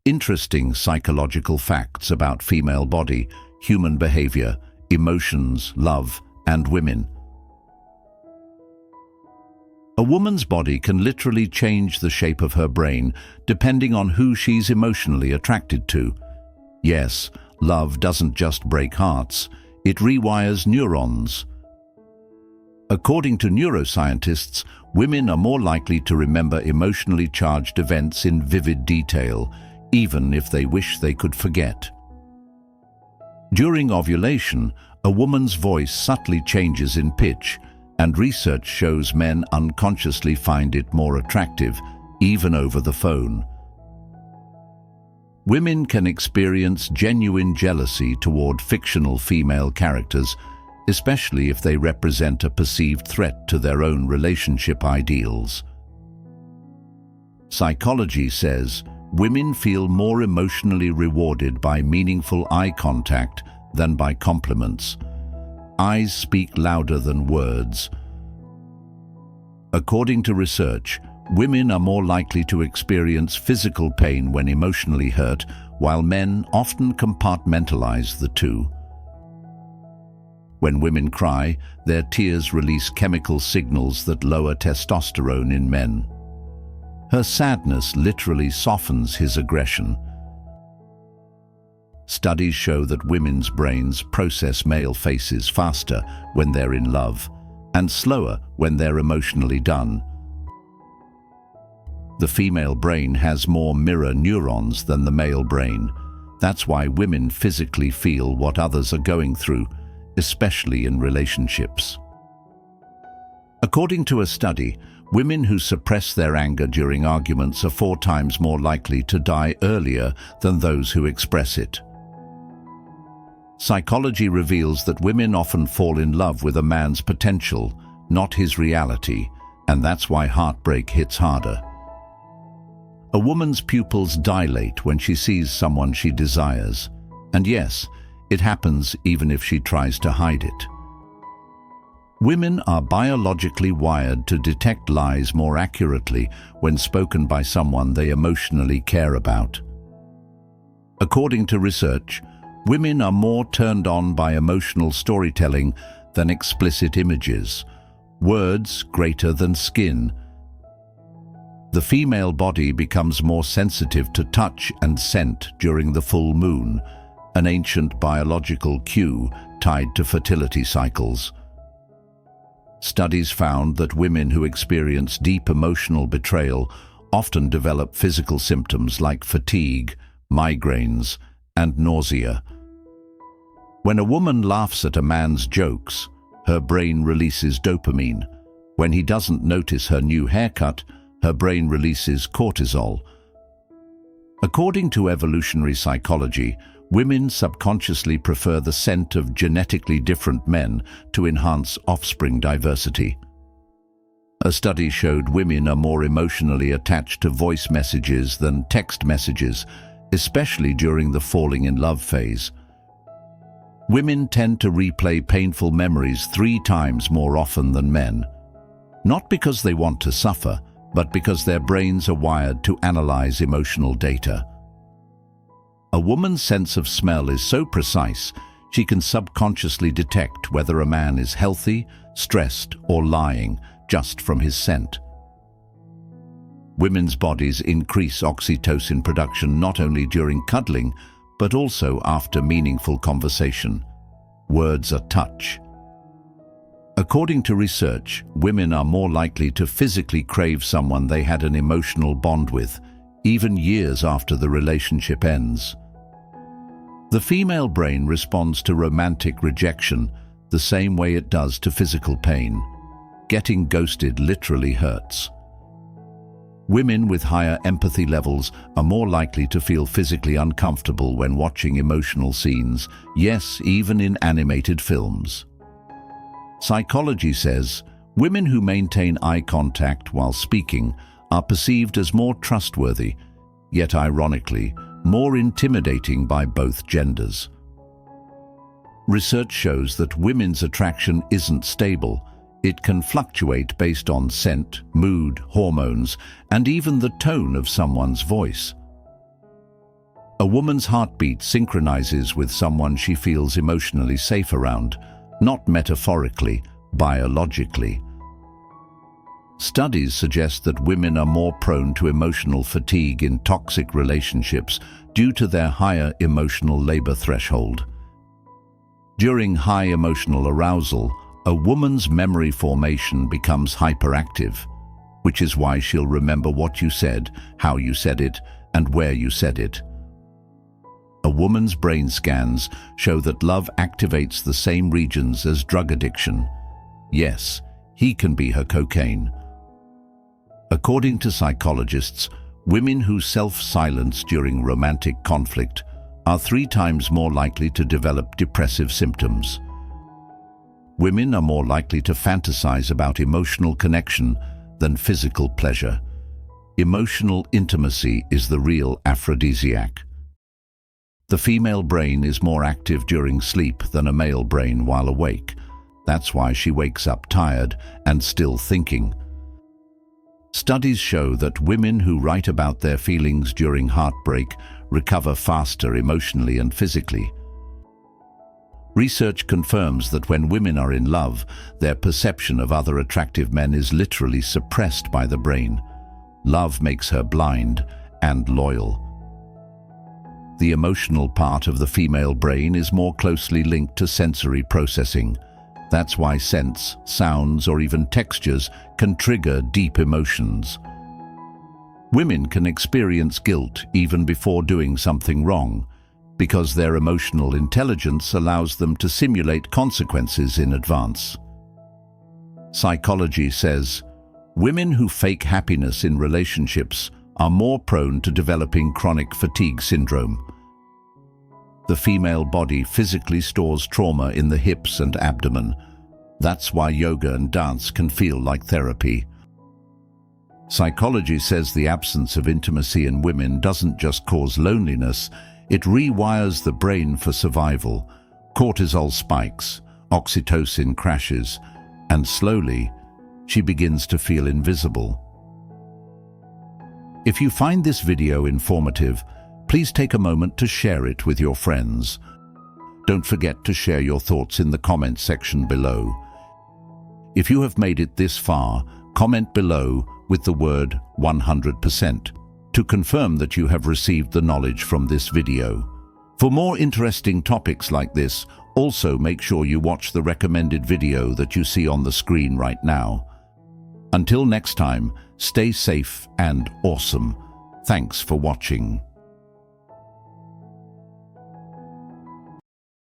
Interesting psychological facts about female body, human behavior, emotions, love, and women. A woman's body can literally change the shape of her brain depending on who she's emotionally attracted to. Yes, love doesn't just break hearts, it rewires neurons. According to neuroscientists, women are more likely to remember emotionally charged events in vivid detail, even if they wish they could forget. During ovulation, a woman's voice subtly changes in pitch, and research shows men unconsciously find it more attractive, even over the phone. Women can experience genuine jealousy toward fictional female characters, especially if they represent a perceived threat to their own relationship ideals. Psychology says women feel more emotionally rewarded by meaningful eye contact than by compliments. Eyes speak louder than words. According to research, women are more likely to experience physical pain when emotionally hurt, while men often compartmentalize the two. When women cry, their tears release chemical signals that lower testosterone in men. Her sadness literally softens his aggression. Studies show that women's brains process male faces faster when they're in love, and slower when they're emotionally done. The female brain has more mirror neurons than the male brain. That's why women physically feel what others are going through, especially in relationships. According to a study, women who suppress their anger during arguments are 4 times more likely to die earlier than those who express it. Psychology reveals that women often fall in love with a man's potential, not his reality, and that's why heartbreak hits harder. A woman's pupils dilate when she sees someone she desires, and yes, it happens even if she tries to hide it. Women are biologically wired to detect lies more accurately when spoken by someone they emotionally care about. According to research, women are more turned on by emotional storytelling than explicit images, words greater than skin. The female body becomes more sensitive to touch and scent during the full moon, an ancient biological cue tied to fertility cycles. Studies found that women who experience deep emotional betrayal often develop physical symptoms like fatigue, migraines, and nausea. When a woman laughs at a man's jokes, her brain releases dopamine. When he doesn't notice her new haircut, her brain releases cortisol. According to evolutionary psychology, women subconsciously prefer the scent of genetically different men to enhance offspring diversity. A study showed women are more emotionally attached to voice messages than text messages, especially during the falling in love phase. Women tend to replay painful memories 3 times more often than men, not because they want to suffer, but because their brains are wired to analyze emotional data. A woman's sense of smell is so precise, she can subconsciously detect whether a man is healthy, stressed, or lying just from his scent. Women's bodies increase oxytocin production not only during cuddling, but also after meaningful conversation. Words are touch. According to research, women are more likely to physically crave someone they had an emotional bond with, even years after the relationship ends. The female brain responds to romantic rejection the same way it does to physical pain. Getting ghosted literally hurts. Women with higher empathy levels are more likely to feel physically uncomfortable when watching emotional scenes, yes, even in animated films. Psychology says women who maintain eye contact while speaking are perceived as more trustworthy, yet ironically, more intimidating by both genders. Research shows that women's attraction isn't stable. It can fluctuate based on scent, mood, hormones, and even the tone of someone's voice. woman's heartbeat synchronizes with someone she feels emotionally safe around, not metaphorically, biologically. Studies suggest that women are more prone to emotional fatigue in toxic relationships due to their higher emotional labor threshold. During high emotional arousal, a woman's memory formation becomes hyperactive, which is why she'll remember what you said, how you said it, and where you said it. A woman's brain scans show that love activates the same regions as drug addiction. Yes, he can be her cocaine. According to psychologists, women who self-silence during romantic conflict are 3 times more likely to develop depressive symptoms. Women are more likely to fantasize about emotional connection than physical pleasure. Emotional intimacy is the real aphrodisiac. The female brain is more active during sleep than a male brain while awake. That's why she wakes up tired and still thinking. Studies show that women who write about their feelings during heartbreak recover faster emotionally and physically. Research confirms that when women are in love, their perception of other attractive men is literally suppressed by the brain. Love makes her blind and loyal. The emotional part of the female brain is more closely linked to sensory processing. That's why scents, sounds, or even textures can trigger deep emotions. Women can experience guilt even before doing something wrong, because their emotional intelligence allows them to simulate consequences in advance. Psychology says, women who fake happiness in relationships are more prone to developing chronic fatigue syndrome. The female body physically stores trauma in the hips and abdomen. That's why yoga and dance can feel like therapy. Psychology says the absence of intimacy in women doesn't just cause loneliness, it rewires the brain for survival. Cortisol spikes, oxytocin crashes, and slowly, she begins to feel invisible. If you find this video informative, please take a moment to share it with your friends. Don't forget to share your thoughts in the comment section below. If you have made it this far, comment below with the word 100% to confirm that you have received the knowledge from this video. For more interesting topics like this, also make sure you watch the recommended video that you see on the screen right now. Until next time, stay safe and awesome. Thanks for watching.